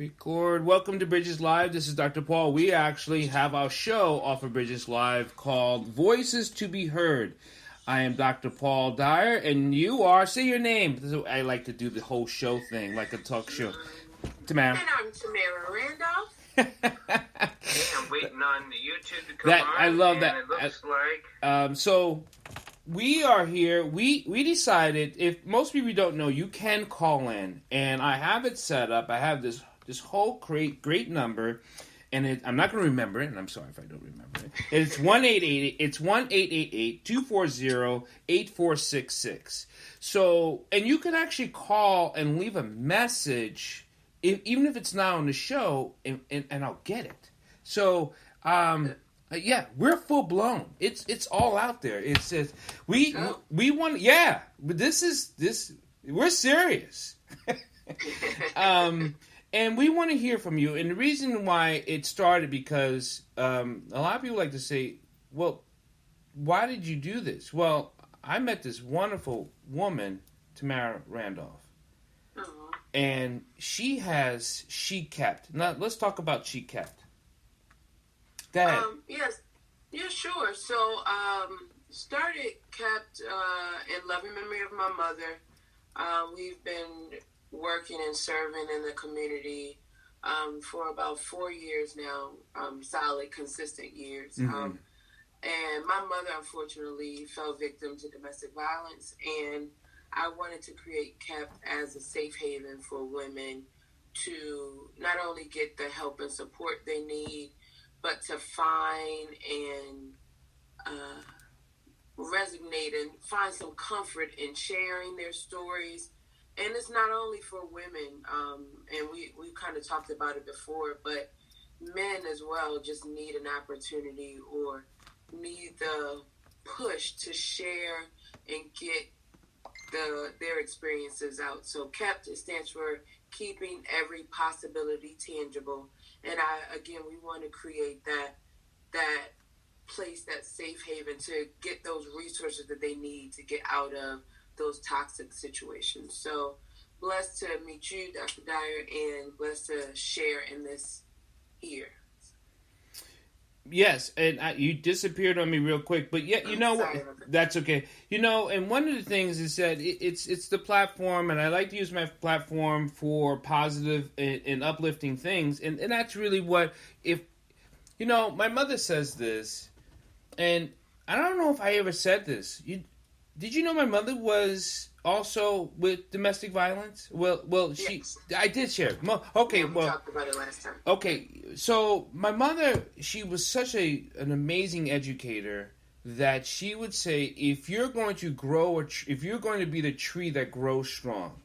Record. Welcome to Bridges Live. This is Dr. Paul. We actually have our show off of Bridges Live called Voices to be Heard. I am Dr. Paul Dyer, and you are, say your name. I like to do the whole show thing, like a talk show. Tamera. And I'm Tamera Randolph. I'm waiting on the YouTube to come on. I love that. It looks like. So we are here. We decided, if most people don't know, you can call in, and I have it set up. I have this whole great number, and I'm not going to remember it, and I'm sorry if I don't remember it. It's 1-888-240-8466. So, and you can actually call and leave a message, even if it's not on the show, and I'll get it. So, yeah, we're full blown. It's all out there. It says we want. Yeah, but we're serious. And we want to hear from you. And the reason why it started because a lot of people like to say, "Well, why did you do this?" Well, I met this wonderful woman, Tamera Randolph, and she kept. Now let's talk about she kept. Go ahead. Yes. Yeah, sure. So, started kept in loving memory of my mother. We've been working and serving in the community for about 4 years now, solid, consistent years. Mm-hmm. And my mother, unfortunately, fell victim to domestic violence, and I wanted to create KEPT as a safe haven for women to not only get the help and support they need, but to find and resonate and find some comfort in sharing their stories. And it's not only for women, and we kind of talked about it before, but men as well just need an opportunity or need the push to share and get their experiences out. So KEPT, it stands for Keeping Every Possibility Tangible. And we want to create that place, that safe haven to get those resources that they need to get out of those toxic situations. So blessed to meet you, Dr. Dyer, and blessed to share in this here. Yes, and you disappeared on me real quick, but yeah, that's okay. And one of the things is that it's the platform, and I like to use my platform for positive and uplifting things, and that's really what, my mother says this, and I don't know if I ever said this. Did you know my mother was also with domestic violence? Well, yes. I did share. Okay, we talked about it last time. Okay, so my mother, she was such an amazing educator that she would say, if you're going to if you're going to be the tree that grows strong,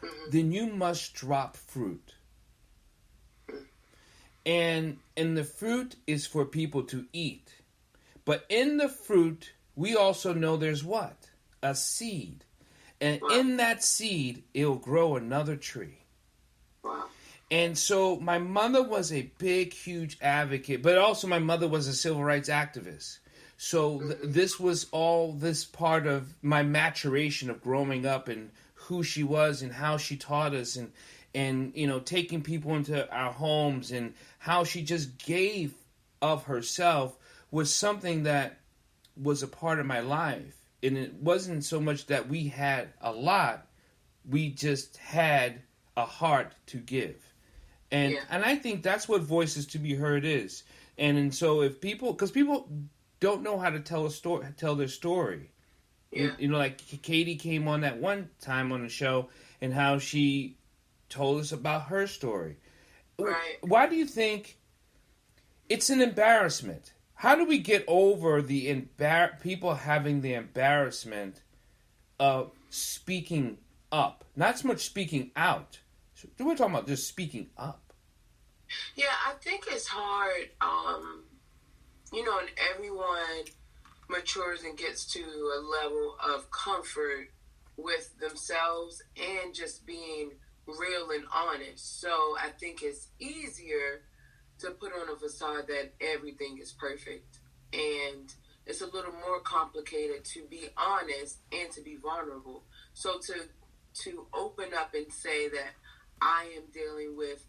mm-hmm. then you must drop fruit. And the fruit is for people to eat. But in the fruit, we also know there's what? A seed. And wow. In that seed, it'll grow another tree. Wow. And so my mother was a big, huge advocate, but also my mother was a civil rights activist. So this was all this part of my maturation of growing up and who she was and how she taught us and taking people into our homes and how she just gave of herself was something that was a part of my life. And it wasn't so much that we had a lot, we just had a heart to give. And I think that's what Voices to be Heard is. And so if because people don't know how to tell their story. Yeah. Like Katie came on that one time on the show and how she told us about her story. Right. Why do you think it's an embarrassment? How do we get over the people having the embarrassment of speaking up? Not so much speaking out. We're talking about just speaking up. Yeah, I think it's hard, and everyone matures and gets to a level of comfort with themselves and just being real and honest. So I think it's easier to put on a facade that everything is perfect. And it's a little more complicated to be honest and to be vulnerable. So to open up and say that I am dealing with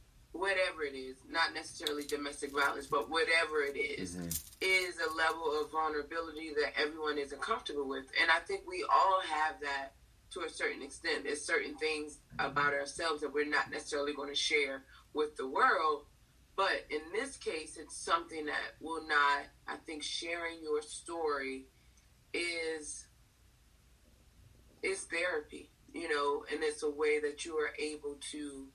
whatever it is, not necessarily domestic violence, but whatever it is a level of vulnerability that everyone isn't comfortable with. And I think we all have that to a certain extent. There's certain things about ourselves that we're not necessarily going to share with the world. But in this case, it's something that will not, I think sharing your story is therapy, you know, and it's a way that you are able to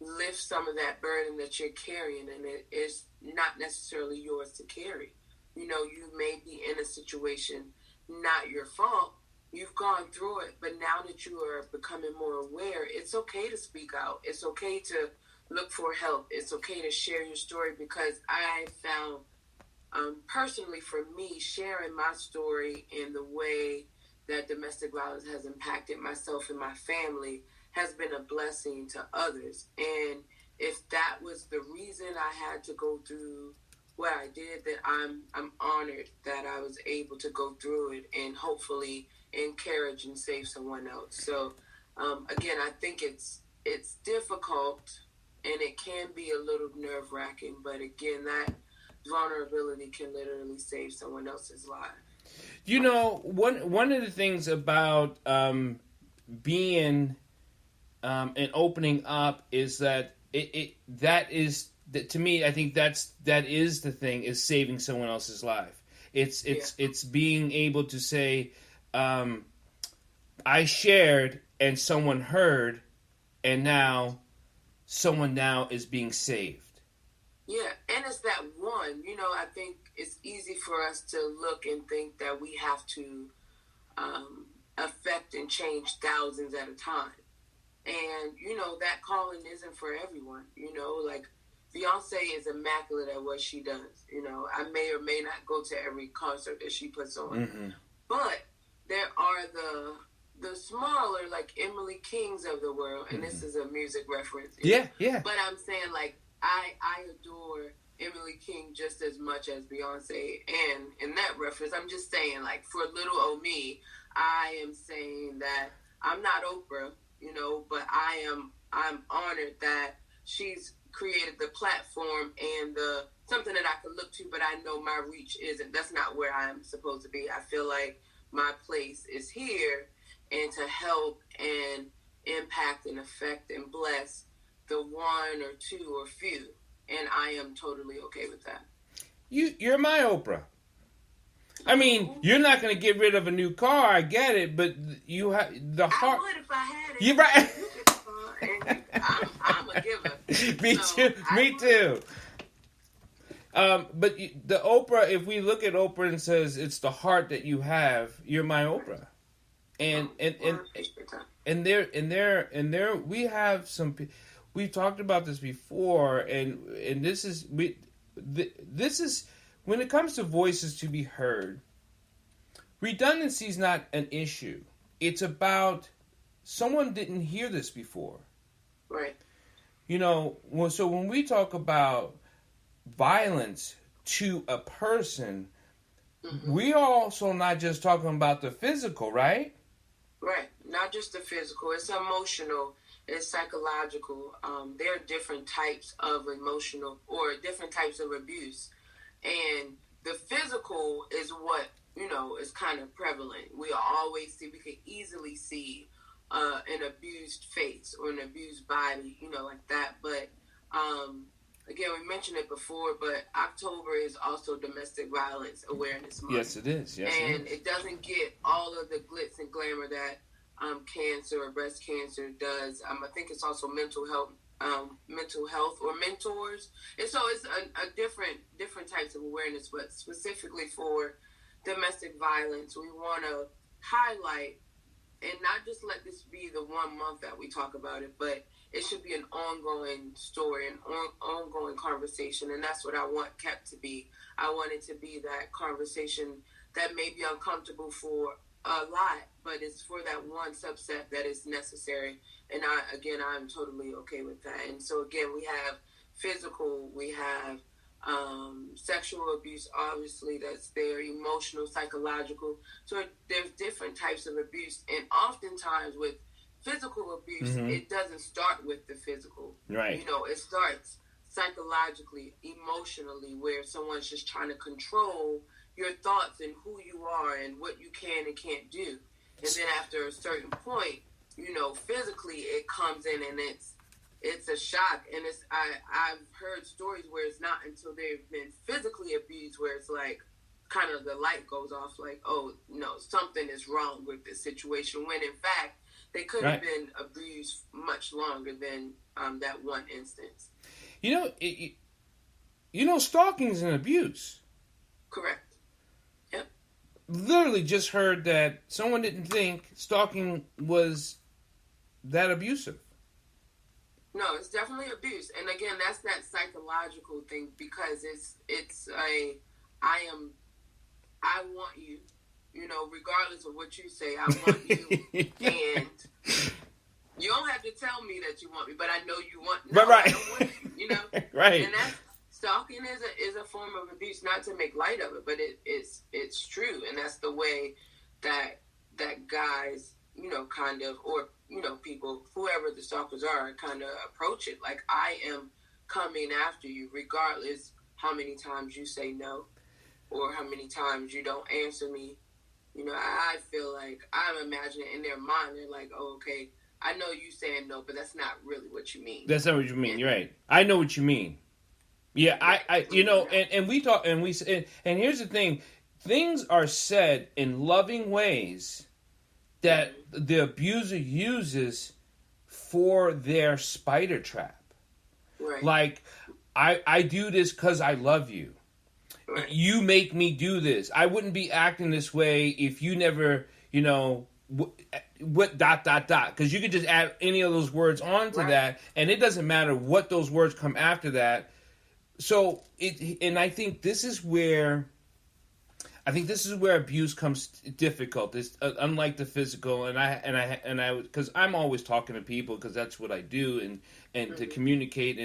lift some of that burden that you're carrying, and it is not necessarily yours to carry. You know, you may be in a situation, not your fault, you've gone through it, but now that you are becoming more aware, it's okay to speak out. It's okay to look for help. It's okay to share your story, because I found, personally for me, sharing my story in the way that domestic violence has impacted myself and my family has been a blessing to others. And if that was the reason I had to go through what I did, that I'm honored that I was able to go through it and hopefully encourage and save someone else. So again, I think it's difficult and it can be a little nerve-wracking, but again, that vulnerability can literally save someone else's life. You know, one of the things about being and opening up is that that to me, I think that is the thing, is saving someone else's life. It's being able to say, I shared and someone heard, and now someone is being saved. Yeah, and it's that one, you know, I think it's easy for us to look and think that we have to affect and change thousands at a time. And, you know, that calling isn't for everyone. You know, like, Beyonce is immaculate at what she does. You know, I may or may not go to every concert that she puts on. But there are the smaller, like, Emily Kings of the world. And this is a music reference. Yeah. But I'm saying, like, I adore Emily King just as much as Beyonce. And in that reference, I'm just saying, like, for little old me, I am saying that I'm not Oprah, you know, but I'm honored that she's created the platform and something that I can look to, but I know my reach that's not where I'm supposed to be. I feel like my place is here, and to help and impact and affect and bless the one or two or few, and I am totally okay with that. You're my Oprah. I mean, you're not going to get rid of a new car, I get it, but you have the heart. I would if I had it. You're right. I'm a giver. Me too. But the Oprah, if we look at Oprah and says it's the heart that you have, you're my Oprah. And there we have some. We've talked about this before, and this is when it comes to voices to be heard. Redundancy is not an issue. It's about someone didn't hear this before. Right. You know, so when we talk about violence to a person, we are also not just talking about the physical, right? Right. Not just the physical. It's emotional. It's psychological. There are different types of emotional or different types of abuse. And the physical is what, you know, is kind of prevalent. We can easily see an abused face or an abused body, you know, like that. But again, we mentioned it before, but October is also Domestic Violence Awareness Month. Yes, it is. And it doesn't get all of the glitz and glamour that cancer or breast cancer does. I think it's also mental health or mentors. And so it's a different types of awareness, but specifically for domestic violence, we want to highlight and not just let this be the 1 month that we talk about it, but it should be an ongoing story, an ongoing conversation. And that's what I want kept to be. I want it to be that conversation that may be uncomfortable for a lot, but it's for that one subset that is necessary. And I'm totally okay with that. And so again, we have physical, we have sexual abuse, obviously, that's there, emotional, psychological. So there's different types of abuse. And oftentimes with physical abuse, it doesn't start with the physical. Right. You know, it starts psychologically, emotionally, where someone's just trying to control your thoughts and who you are and what you can and can't do. And then after a certain point, physically it comes in and it's a shock. And I've heard stories where it's not until they've been physically abused where it's like kind of the light goes off, like, oh no, something is wrong with this situation, when in fact they could have been abused much longer than that one instance. Stalking is an abuse. Correct. Yep. Literally just heard that someone didn't think stalking was that abusive. No, it's definitely abuse. And again, that's that psychological thing, because it's a I want you, regardless of what you say, I want you. And you don't have to tell me that you want me, but I know you want me. Right. I don't want you, Right. And that's, stalking is a form of abuse, not to make light of it, but it's true. And that's the way that guys, kind of, or, people, whoever the stalkers are, kind of approach it. Like, I am coming after you, regardless how many times you say no, or how many times you don't answer me. I feel like I'm imagining in their mind, they're like, oh, okay, I know you saying no, but that's not really what you mean. That's not what you mean. You're right. I know what you mean. Yeah, and we talk, and here's the thing. Things are said in loving ways that the abuser uses for their spider trap. Right. Like, I do this because I love you. Right. You make me do this. I wouldn't be acting this way if you never, what ... Because you could just add any of those words onto that, and it doesn't matter what those words come after that. So I think this is where abuse comes difficult. It's unlike the physical, and I because I'm always talking to people because that's what I do, and to communicate.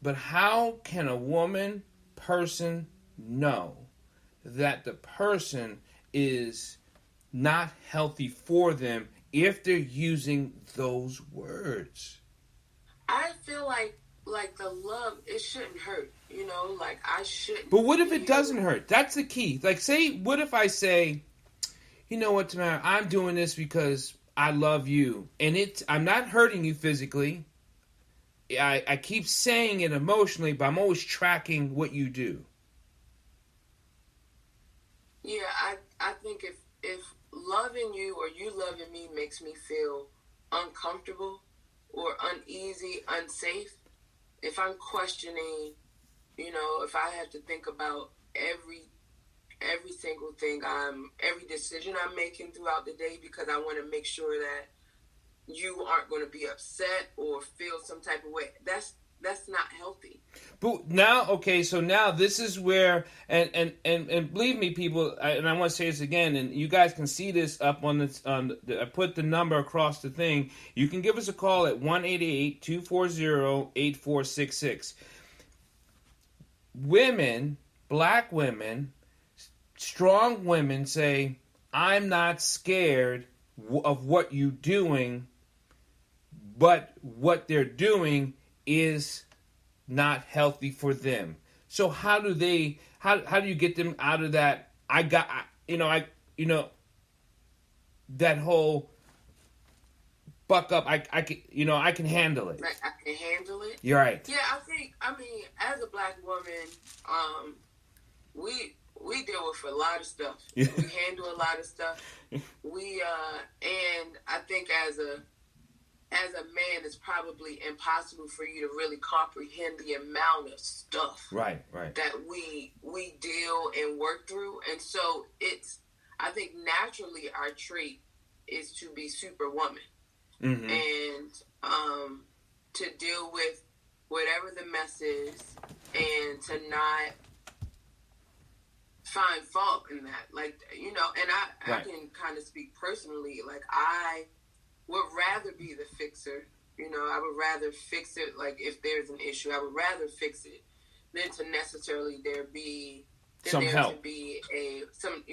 But how can a person know that the person is not healthy for them if they're using those words? I feel like the love, it shouldn't hurt, like I shouldn't. But what if it doesn't hurt? That's the key. Like, what if I say, you know what, Tamera, I'm doing this because I love you, and I'm not hurting you physically. I keep saying it emotionally, but I'm always tracking what you do. Yeah, I think if loving you or you loving me makes me feel uncomfortable or uneasy, unsafe, if I'm questioning, if I have to think about every single thing, every decision I'm making throughout the day, because I want to make sure that you aren't going to be upset or feel some type of way, that's not healthy. But now, okay, so now this is where, and believe me, people, and I want to say this again, and you guys can see this up on this. I put the number across the thing. You can give us a call at 1-888-240-8466. Women, black women, strong women say, "I'm not scared of what you're doing, but what they're doing is not healthy for them." So how do you get them out of that? That whole buck up. I can handle it. Like, I can handle it. You're right. Yeah, I mean, as a black woman, we deal with a lot of stuff. We handle a lot of stuff. And I think as a man, it's probably impossible for you to really comprehend the amount of stuff that we deal and work through. And so I think naturally our trait is to be superwoman. Mm-hmm. And to deal with whatever the mess is and to not find fault in that. Like, and I can kind of speak personally. Like, I would rather be the fixer. I would rather fix it. Like, if there's an issue, I would rather fix it than to necessarily some help. To be some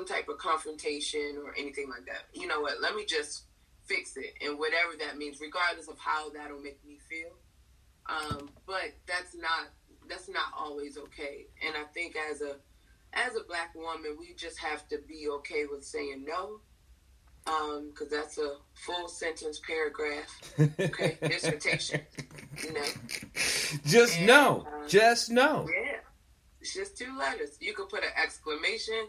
type of confrontation or anything like that. You know what? Let me just fix it, and whatever that means, regardless of how that'll make me feel. But that's not always okay. And I think as a Black woman, we just have to be okay with saying no, because that's a full sentence paragraph, okay, dissertation, you know. Just no. Just no. Yeah. It's just 2 letters. You could put an exclamation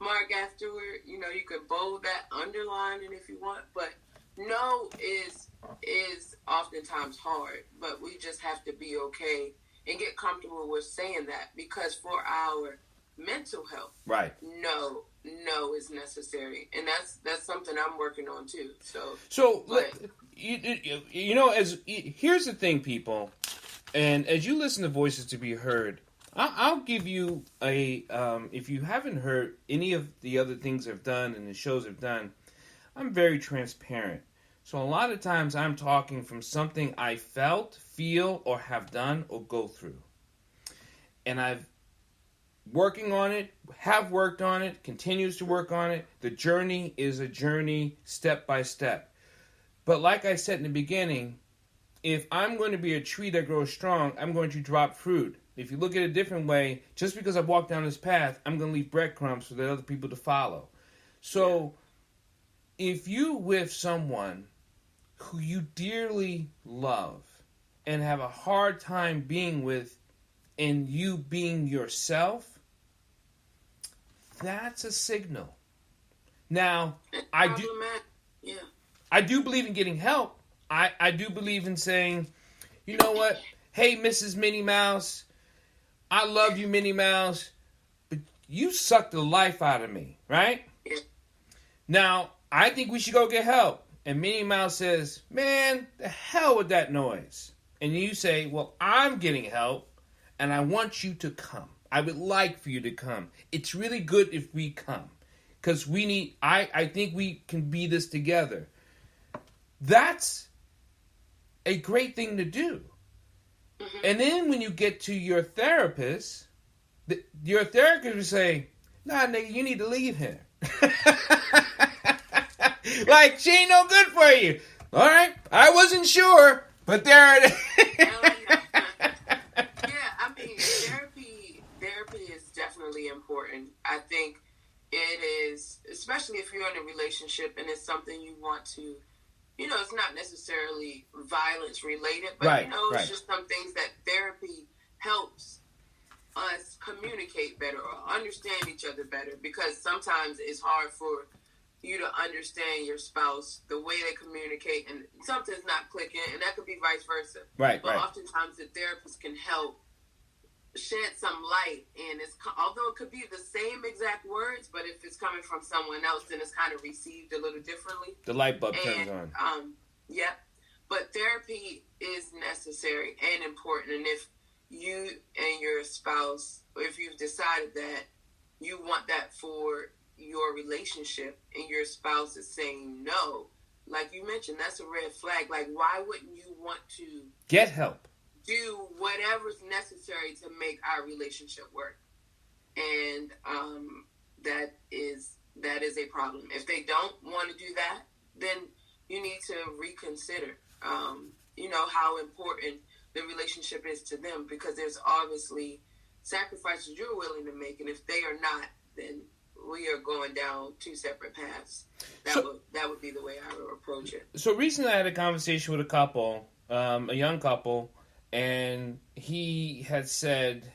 mark afterward. You know, you could bold that, underline it if you want. But no is oftentimes hard. But we just have to be okay and get comfortable with saying that, because for our mental health, right? No is necessary, and that's something I'm working on too. You know, here's the thing, people, and as you listen to Voices to Be Heard, I'll give you a if you haven't heard any of the other things I've done and the shows I've done, I'm very transparent. So a lot of times I'm talking from something I felt, feel, or have done or go through, and I've working on it, have worked on it, continues to work on it. The journey is a journey step by step. But like I said in the beginning, if I'm going to be a tree that grows strong, I'm going to drop fruit. If you look at it a different way, just because I've walked down this path, I'm going to leave breadcrumbs for the other people to follow. So if you with someone who you dearly love and have a hard time being with, and you being yourself, that's a signal. Now, I do believe in getting help. I do believe in saying, you know what? Hey, Mrs. Minnie Mouse, I love you, Minnie Mouse, but you suck the life out of me, right? Now, I think we should go get help. And Minnie Mouse says, man, the hell with that noise. And you say, well, I'm getting help, and I want you to come. I would like for you to come. It's really good if we come. Because we need, I think we can be this together. That's a great thing to do. Mm-hmm. And then when you get to your therapist, your therapist will say, nah, nigga, you need to leave here. Like, she ain't no good for you. All right, I wasn't sure, but there it is. Therapy is definitely important. I think it is, especially if you're in a relationship and it's something you want to, you know, it's not necessarily violence related, but right, you know, it's just some things that therapy helps us communicate better or understand each other better, because sometimes it's hard for you to understand your spouse, the way they communicate, and something's not clicking, and that could be vice versa. But oftentimes the therapist can help shed some light, and although it could be the same exact words, but if it's coming from someone else, then it's kind of received a little differently. The light bulb turns on. Yeah. But therapy is necessary and important, and if you and your spouse, or if you've decided that you want that for your relationship and your spouse is saying no, like you mentioned, that's a red flag. Like, why wouldn't you want to get help? Do whatever's necessary to make our relationship work. And that is a problem. If they don't want to do that, then you need to reconsider, you know, how important the relationship is to them, because there's obviously sacrifices you're willing to make, and if they are not, then we are going down 2 separate paths. That would be the way I would approach it. So recently I had a conversation with a couple, a young couple, and he had said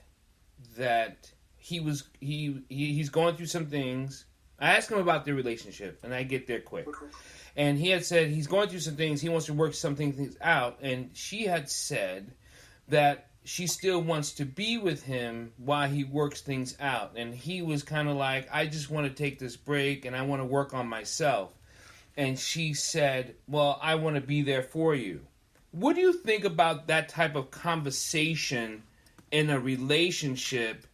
that he's going through some things. I asked him about their relationship, and I get there quick. Okay. And he had said he's going through some things. He wants to work some things out. And she had said that she still wants to be with him while he works things out. And he was kind of like, I just want to take this break, and I want to work on myself. And she said, well, I want to be there for you. What do you think about that type of conversation in a relationship?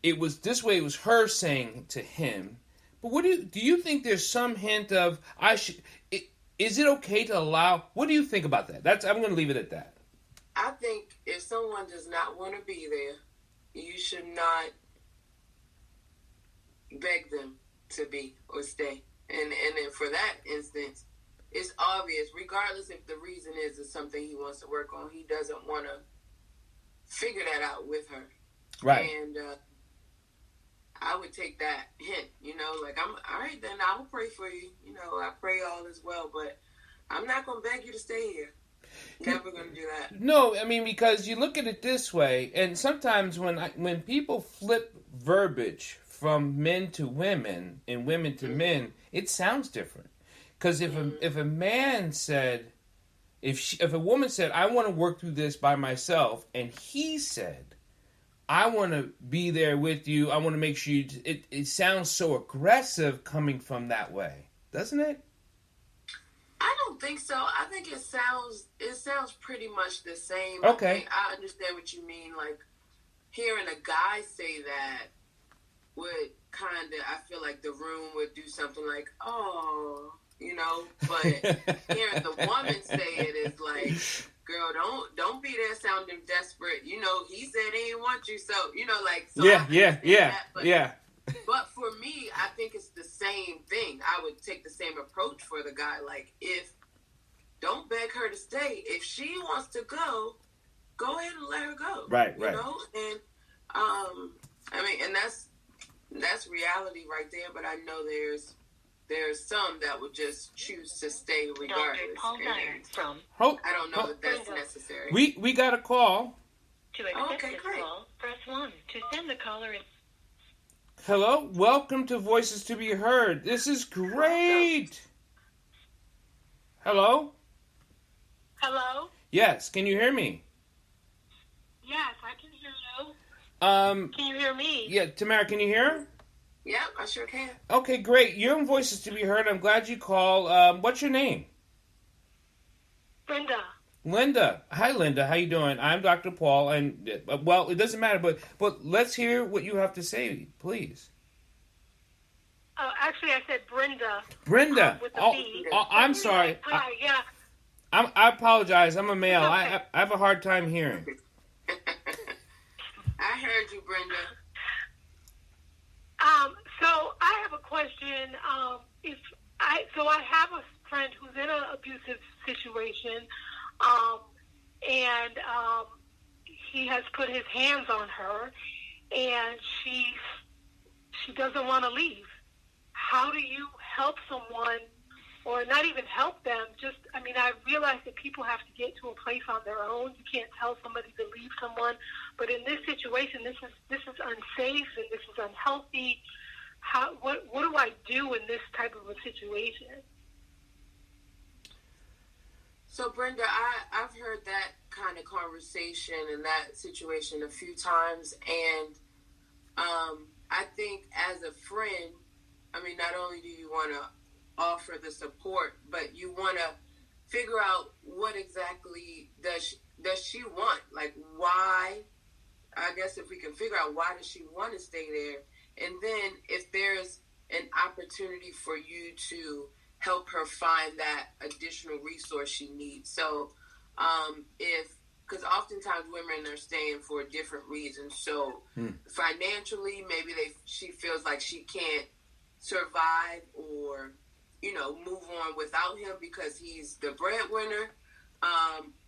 It was this way. It was her saying to him. But do you think there's some hint of is it okay to allow? What do you think about that? I'm going to leave it at that. I think if someone does not want to be there, you should not beg them to be or stay. And then for that instance, it's obvious, regardless if the reason is something he wants to work on, he doesn't want to figure that out with her. Right. And I would take that hint, like, I'm all right, then I'll pray for you. I pray all is well, but I'm not going to beg you to stay here. Never going to do that. No, I mean, because you look at it this way, and sometimes when people flip verbiage from men to women and women to men, it sounds different. Because if a man said, if a woman said, I want to work through this by myself, and he said, I want to be there with you, I want to make sure it sounds so aggressive coming from that way, doesn't it? I don't think so. I think it sounds pretty much the same. Okay. I understand what you mean. Like, hearing a guy say that would kind of, I feel like the room would do something like, oh, but hearing the woman say it is like, girl, don't be there sounding desperate. He said he didn't want you, so So yeah. But for me, I think it's the same thing. I would take the same approach for the guy. Like, don't beg her to stay. If she wants to go ahead and let her go. Right. And and that's reality right there. But I know there's some that would just choose to stay regardless. I don't know that that's necessary. We got a call. To accept this call, press 1. To send the caller in. Hello, welcome to Voices to Be Heard. This is great. Hello? Hello? Yes, can you hear me? Yes, I can hear you. Can you hear me? Yeah, Tamera, can you hear? Yeah, I sure can. Okay, great. You're in Voices to Be Heard. I'm glad you called. What's your name? Linda. Linda. Hi, Linda. How you doing? I'm Dr. Paul, and, well, it doesn't matter, but let's hear what you have to say, please. Actually, I said Brenda. Brenda. With the B. I'm sorry. Hi, yeah. I apologize. I'm a male. Okay. I have a hard time hearing. I heard you, Brenda. So I have a question. I have a friend who's in an abusive situation, and he has put his hands on her, and she doesn't want to leave. How do you help someone, or not even help them? I realize that people have to get to a place on their own. You can't tell somebody to leave someone, but in this situation, this is unsafe and this is unhealthy. What do I do in this type of a situation? So, Brenda, I've heard that kind of conversation and that situation a few times, and I think as a friend, not only do you want to offer the support, but you want to figure out what exactly does she want? Like, why? I guess if we can figure out why does she want to stay there, and then if there's an opportunity for you to help her find that additional resource she needs. So, because oftentimes women are staying for different reasons. So, financially, maybe she feels like she can't survive or, move on without him because he's the breadwinner.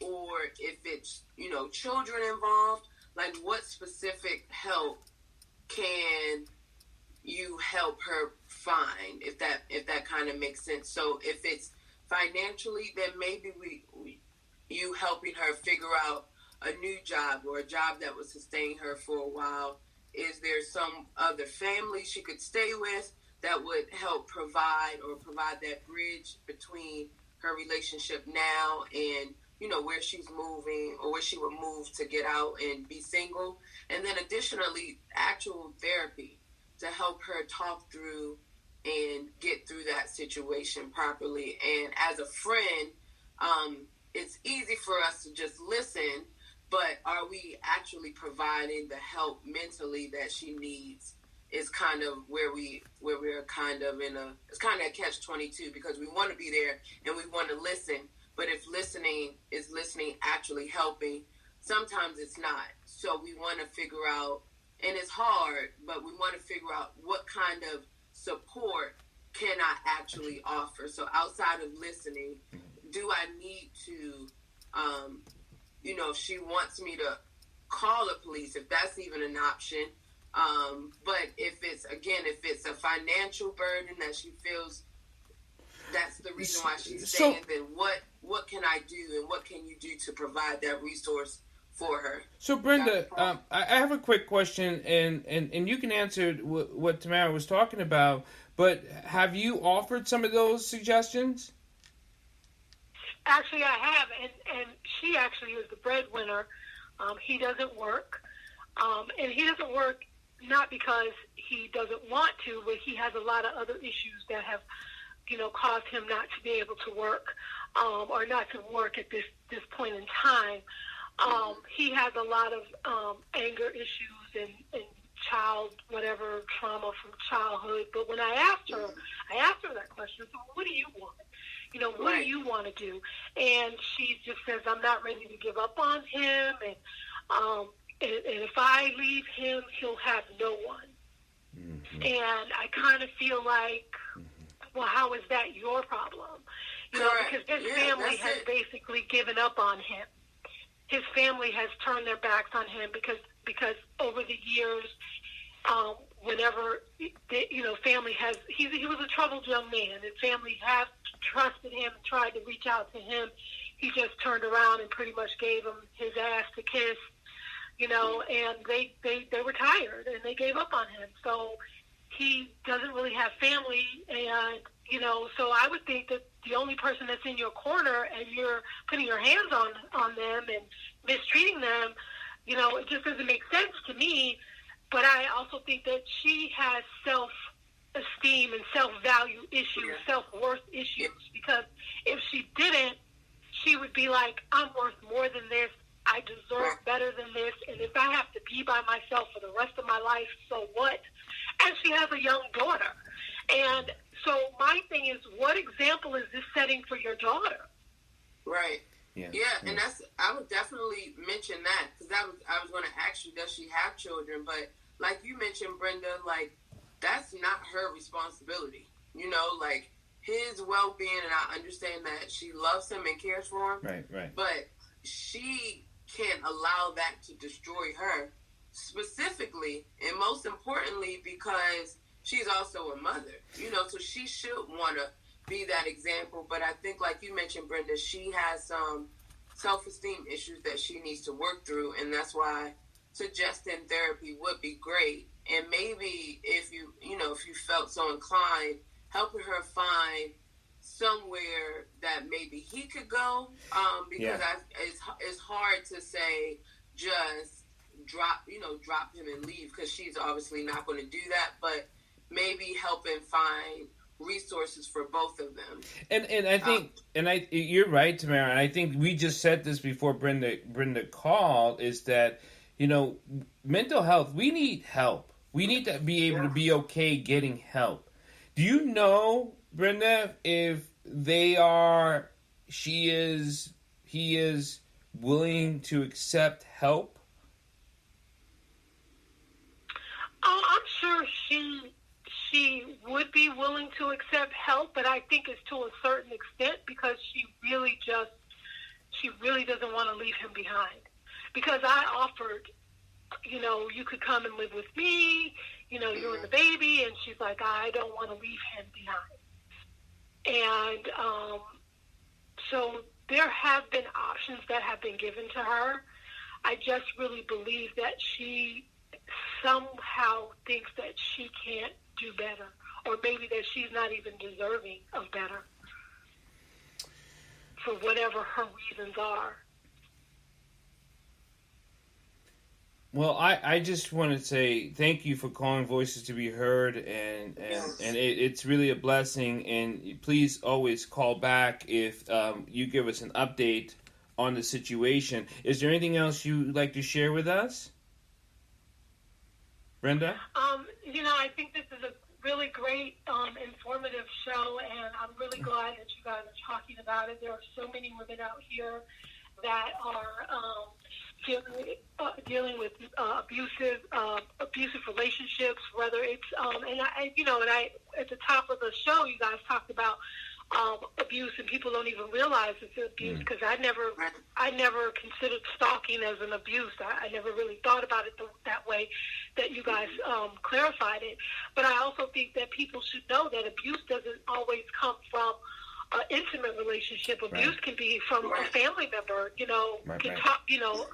Or if it's, children involved, like what specific help can you help her find, if that kind of makes sense. So if it's financially, then maybe you helping her figure out a new job or a job that would sustain her for a while. Is there some other family she could stay with that would help provide that bridge between her relationship now and where she's moving or where she would move to get out and be single? And then additionally, actual therapy to help her talk through and get through that situation properly. And as a friend, it's easy for us to just listen, but are we actually providing the help mentally that she needs? Is kind of where we're kind of it's kind of a catch-22, because we want to be there and we want to listen, but if listening actually helping, sometimes it's not. So we want to figure out, and it's hard, but we want to figure out what kind of support can I actually offer? So outside of listening, do I need to, if she wants me to call the police, if that's even an option. But if it's a financial burden that she feels that's the reason why she's staying, then what can I do, and what can you do to provide that resource for her? So Brenda, I have a quick question, and you can answer what Tamera was talking about, but have you offered some of those suggestions? Actually, I have, and she actually is the breadwinner. He doesn't work, and he doesn't work not because he doesn't want to, but he has a lot of other issues that have, caused him not to be able to work, or not to work at this point in time. He has a lot of anger issues and child whatever trauma from childhood. But when I asked her that question, so what do you want? What do you want to do? And she just says, I'm not ready to give up on him, and if I leave him, he'll have no one. Mm-hmm. And I kind of feel like, well, how is that your problem? Because his family has basically given up on him. His family has turned their backs on him because over the years, whenever family has, he was a troubled young man, and family have trusted him and tried to reach out to him. He just turned around and pretty much gave him his ass to kiss, and they were tired and they gave up on him. So he doesn't really have family, and so I would think that the only person that's in your corner and you're putting your hands on them and mistreating them, it just doesn't make sense to me. But I also think that she has self-esteem and self-value issues, self-worth issues, because if she didn't, she would be like, I'm worth more than this. I deserve better than this. And if I have to be by myself for the rest of my life, so what? And she has a young daughter. And so my thing is, what example is this setting for your daughter? Right. Yeah, and I would definitely mention that, because I was going to ask you, does she have children? But like you mentioned, Brenda, like, that's not her responsibility. Like, his well-being, and I understand that she loves him and cares for him. Right. But she can't allow that to destroy her, specifically and most importantly because she's also a mother. So she should want to be that example. But I think, like you mentioned, Brenda, she has some self-esteem issues that she needs to work through, and that's why suggesting therapy would be great. And maybe if you felt so inclined, helping her find somewhere that maybe he could go, because it's hard to say just drop him and leave, because she's obviously not going to do that. But maybe helping find resources for both of them. And I think you're right, Tamera. And I think we just said this before Brenda called, is that mental health, we need help. We need to be able to be okay getting help. Do you know, Brenda, if he is willing to accept help? Oh, I'm sure she would be willing to accept help, but I think it's to a certain extent, because she really doesn't want to leave him behind. Because I offered, you could come and live with me, you and the baby, and she's like, I don't want to leave him behind. And so there have been options that have been given to her. I just really believe that she somehow thinks that she can't do better, or maybe that she's not even deserving of better, for whatever her reasons are. Well, I just want to say thank you for calling Voices to be Heard, and it's really a blessing. And please always call back if you give us an update on the situation. Is there anything else you'd like to share with us, Brenda? I think this is a really great, informative show, and I'm really glad that you guys are talking about it. There are so many women out here that are dealing with abusive relationships, whether it's and I at the top of the show, you guys talked about abuse, and people don't even realize it's abuse, because I never considered stalking as an abuse. I never really thought about it that way that you guys clarified it. But I also think that people should know that abuse doesn't always come from an intimate relationship. Abuse can be from a family member, talk,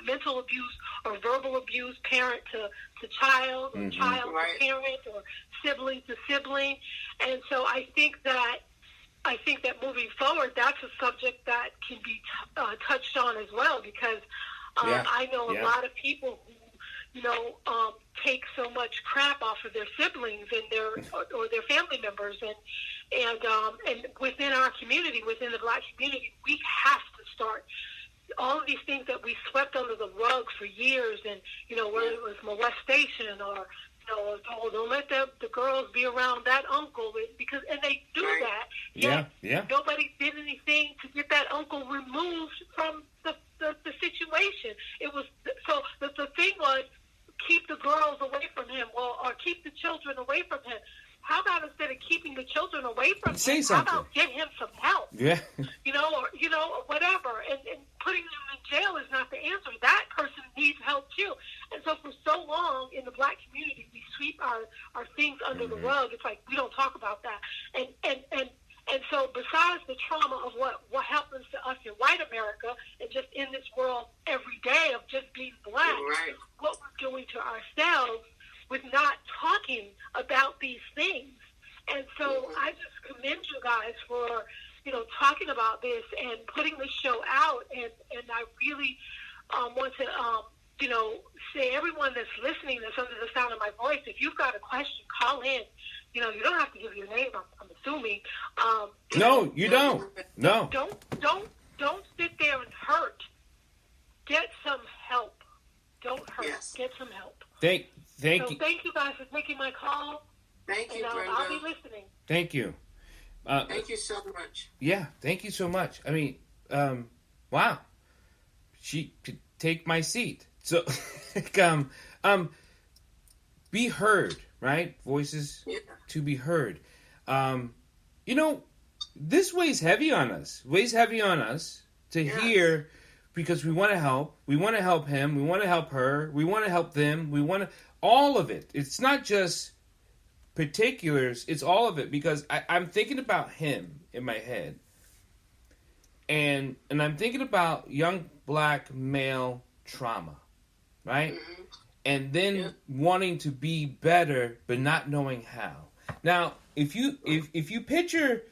mental abuse or verbal abuse, parent to child, or child to parent, or sibling to sibling. And so I think that moving forward, that's a subject that can be touched on as well, because I know a lot of people who, take so much crap off of their siblings and their family members, and within our community, within the Black community, we have to start all of these things that we swept under the rug for years, and whether it was molestation or don't let the girls be around that uncle, because they do that. Yet nobody did anything to get that uncle removed from the situation. It was so the thing was, keep the girls away from him, or keep the children away from him. How about instead of keeping the children away from him, how about get him some help? Yeah. Or whatever. And putting them in jail is not the answer. That person needs help too. And so for so long in the Black community, we sweep our things under the rug. It's like we don't talk about that. And so besides the trauma of what happens to us in white America and just in this world every day of just being Black, what we're doing to ourselves with not talking about these things. And so I just commend you guys for, talking about this and putting the show out. And I really want to, say everyone that's listening, that's under the sound of my voice, if you've got a question, call in. You don't have to give your name, I'm assuming. No, you don't. No. Don't sit there and hurt. Get some help. Don't hurt. Yes. Get some help. Thank you. Thank you guys for taking my call. Thank you, Brenda. I'll be listening. Thank you. Thank you so much. Yeah, thank you so much. I mean, wow. She could take my seat. So, be heard, right? Voices to be heard. This weighs heavy on us. To hear, because we want to help. We want to help him. We want to help her. We want to help them. We want to, all of it. It's not just particulars. It's all of it, because I'm thinking about him in my head. And I'm thinking about young Black male trauma, right? Mm-hmm. And then wanting to be better, but not knowing how. Now, if you picture,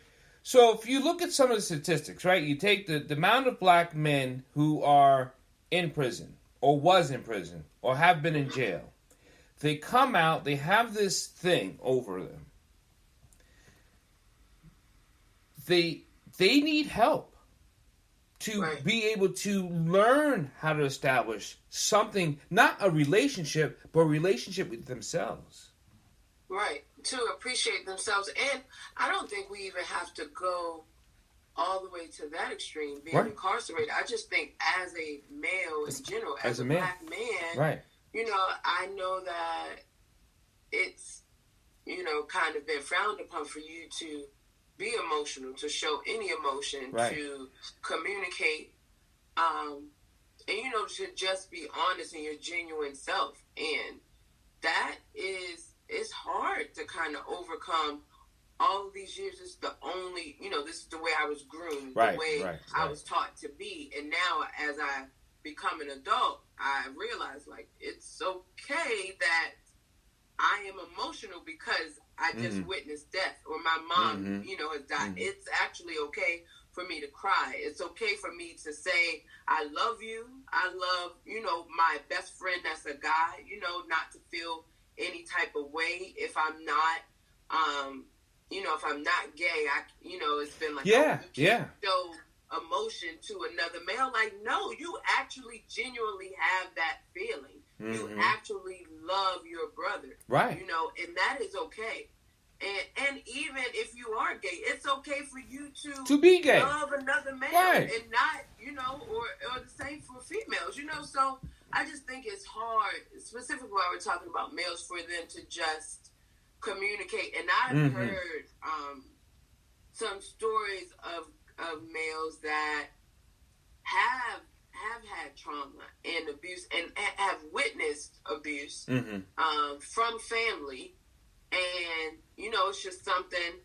so if you look at some of the statistics, right? You take the amount of Black men who are in prison, or was in prison, or have been in jail. They come out, they have this thing over them. They need help to be able to learn how to establish something, not a relationship, but a relationship with themselves. Right, to appreciate themselves. And I don't think we even have to go all the way to that extreme, being incarcerated. I just think as a male in general, as a Black man, I know that it's, kind of been frowned upon for you to be emotional, to show any emotion, to communicate, and, to just be honest in your genuine self. And that it's hard to kind of overcome all of these years. This is the only, this is the way I was groomed, the way I was taught to be. And now as I become an adult, I realize, it's okay that I am emotional because I just witnessed death, or my mom, has died. It's actually okay for me to cry. It's okay for me to say, I love you. I love, my best friend that's a guy, not to feel any type of way if I'm not, if I'm not gay. It's been like, show emotion to another male. No, you actually genuinely have that feeling. You actually love your brother, and that is okay. And even if you are gay, it's okay for you to be gay, love another male, and not, or the same for females, So I just think it's hard, specifically while we're talking about males, for them to just communicate. And I've heard some stories of males that have had trauma and abuse and have witnessed abuse from family. And, you know, it's just something,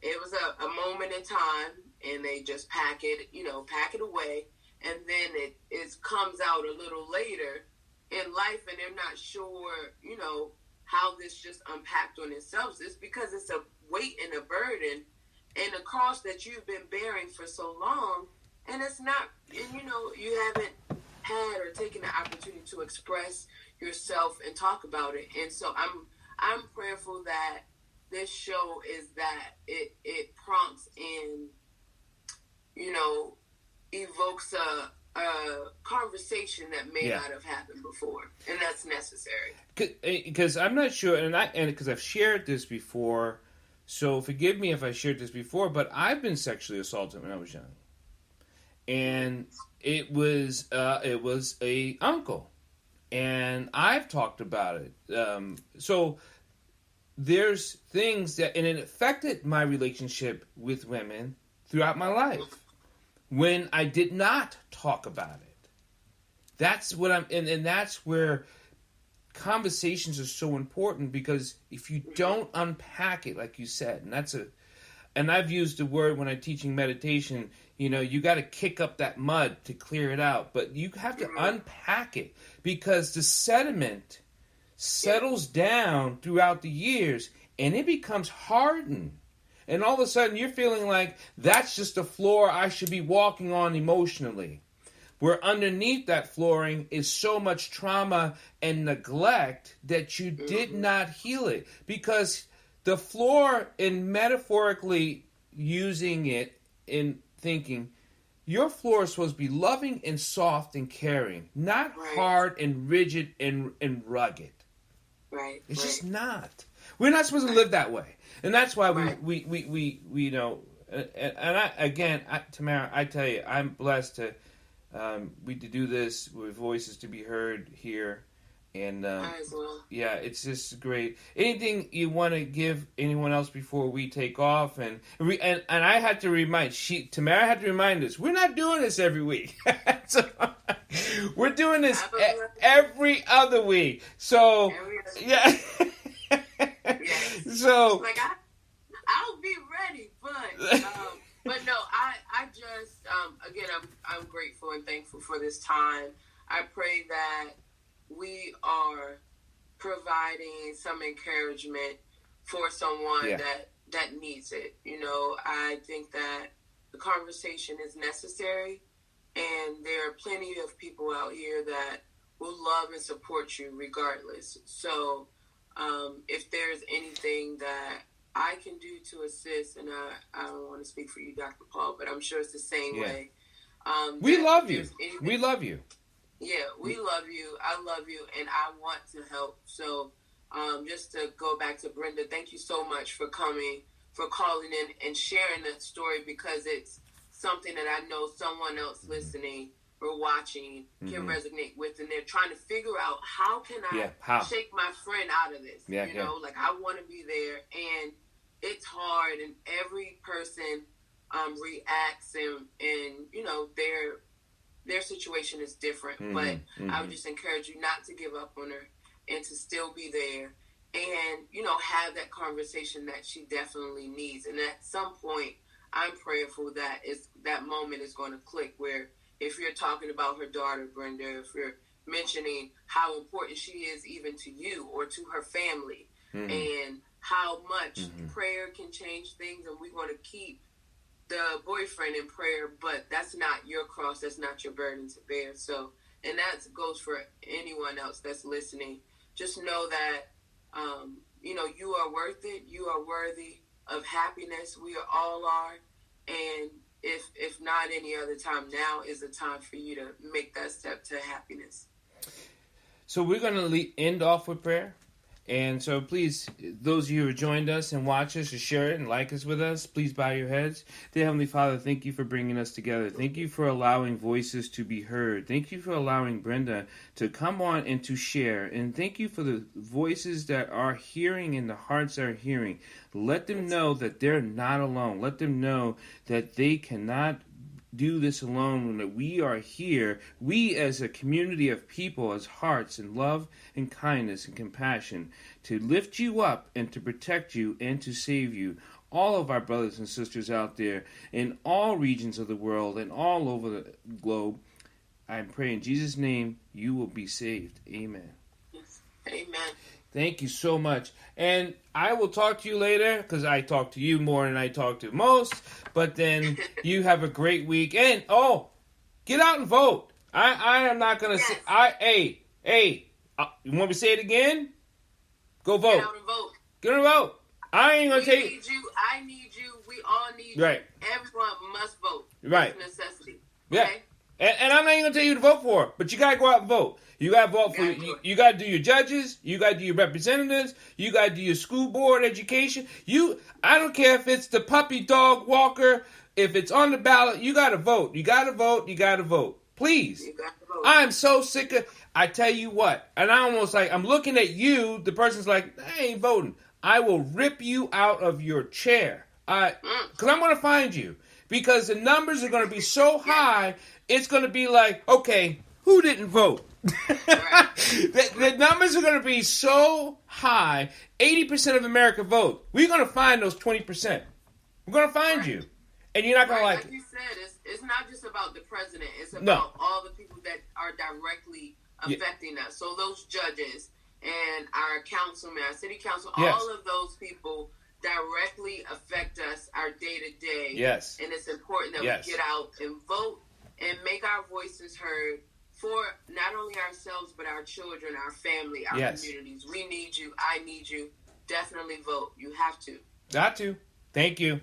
it was a moment in time, and they just pack it away. And then it comes out a little later in life, and they're not sure, you know, how this just unpacked on itself. It's because it's a weight and a burden and a cross that you've been bearing for so long, and it's not, and you know, you haven't had or taken the opportunity to express yourself and talk about it. And so I'm prayerful that this show is that it prompts and, you know, evokes a conversation that may not have happened before, and that's necessary. Because I'm not sure, and because I've shared this before, so forgive me if I shared this before, but I've been sexually assaulted when I was young, and it was a uncle, and I've talked about it. So there's things that, and it affected my relationship with women throughout my life when I did not talk about it. That's what and that's where conversations are so important, because if you don't unpack it, like you said, and I've used the word when I'm teaching meditation, you know, you got to kick up that mud to clear it out, but you have to unpack it, because the sediment settles down throughout the years and it becomes hardened. And all of a sudden you're feeling like that's just the floor I should be walking on emotionally. Where underneath that flooring is so much trauma and neglect that you did not heal it. Because the floor, in metaphorically using it in thinking, your floor is supposed to be loving and soft and caring, not hard and rigid and rugged. Right. It's just not. We're not supposed to live that way. And that's why we you know, and Tamera, I tell you, I'm blessed to do this with voices to be heard here, and yeah, it's just great. Anything you want to give anyone else before we take off? And I had to Tamera had to remind us, we're not doing this every week. So, we're doing this every other week. So yeah. So like I'll be ready, but no, I just again I'm grateful and thankful for this time. I pray that we are providing some encouragement for someone that needs it. You know, I think that the conversation is necessary, and there are plenty of people out here that will love and support you regardless. So if there's anything that I can do to assist, and I don't want to speak for you, Dr. Paul, but I'm sure it's the same way. We love you. We love you. Yeah, we love you. I love you, and I want to help. So just to go back to Brenda, thank you so much for coming, for calling in and sharing that story, because it's something that I know someone else listening or watching can resonate with, and they're trying to figure out, how can I shake my friend out of this? You know, like, I want to be there, and it's hard, and every person reacts, and you know, their situation is different. But I would just encourage you not to give up on her, and to still be there, and you know, have that conversation that she definitely needs. And at some point, I'm prayerful that that moment is going to click, where if you're talking about her daughter, Brenda, if you're mentioning how important she is even to you or to her family, and how much prayer can change things, and we want to keep the boyfriend in prayer, but that's not your cross, that's not your burden to bear. So, and that goes for anyone else that's listening. Just know that, you know, you are worth it. You are worthy of happiness. We all are. And if not any other time, now is the time for you to make that step to happiness. So we're going to end off with prayer. And so please, those of you who joined us and watch us or share it and like us with us, please bow your heads. Dear Heavenly Father, thank you for bringing us together. Thank you for allowing voices to be heard. Thank you for allowing Brenda to come on and to share. And thank you for the voices that are hearing and the hearts that are hearing. Let them know that they're not alone. Let them know that they cannot do this alone, that we are here, we as a community of people, as hearts and love and kindness and compassion, to lift you up and to protect you and to save you. All of our brothers and sisters out there in all regions of the world and all over the globe, I pray in Jesus' name you will be saved. Amen. Amen. Thank you so much. And I will talk to you later, because I talk to you more than I talk to most. But then you have a great week. And, get out and vote. I am not going to say... you want me to say it again? Go vote. Get out and vote. Get out and vote. I ain't going to take... We need you. I need you. We all need you. Right. Everyone must vote. Right. It's a necessity. Yeah. Okay? And I'm not even going to tell you to vote for it, but you got to go out and vote. You got to vote for, you got to do your judges, you got to do your representatives, you got to do your school board education. I don't care if it's the puppy dog walker, if it's on the ballot, you got to vote. You got to vote, you got to vote. Please. You got to vote. I'm so sick of, I tell you what, and I almost I'm looking at you, the person's like, I ain't voting. I will rip you out of your chair. Because I'm going to find you. Because the numbers are going to be so high, it's going to be like, okay, who didn't vote? The numbers are going to be so high, 80% of America vote. We're going to find those 20%. We're going to find you. And you're not going to like it. You said, it's not just about the president. It's about all the people that are directly affecting us. So those judges and our councilman, our city council, all of those people directly affect us, our day-to-day. Yes. And it's important that we get out and vote and make our voices heard for not only ourselves, but our children, our family, our communities. We need you. I need you. Definitely vote. You have to. Got to. Thank you.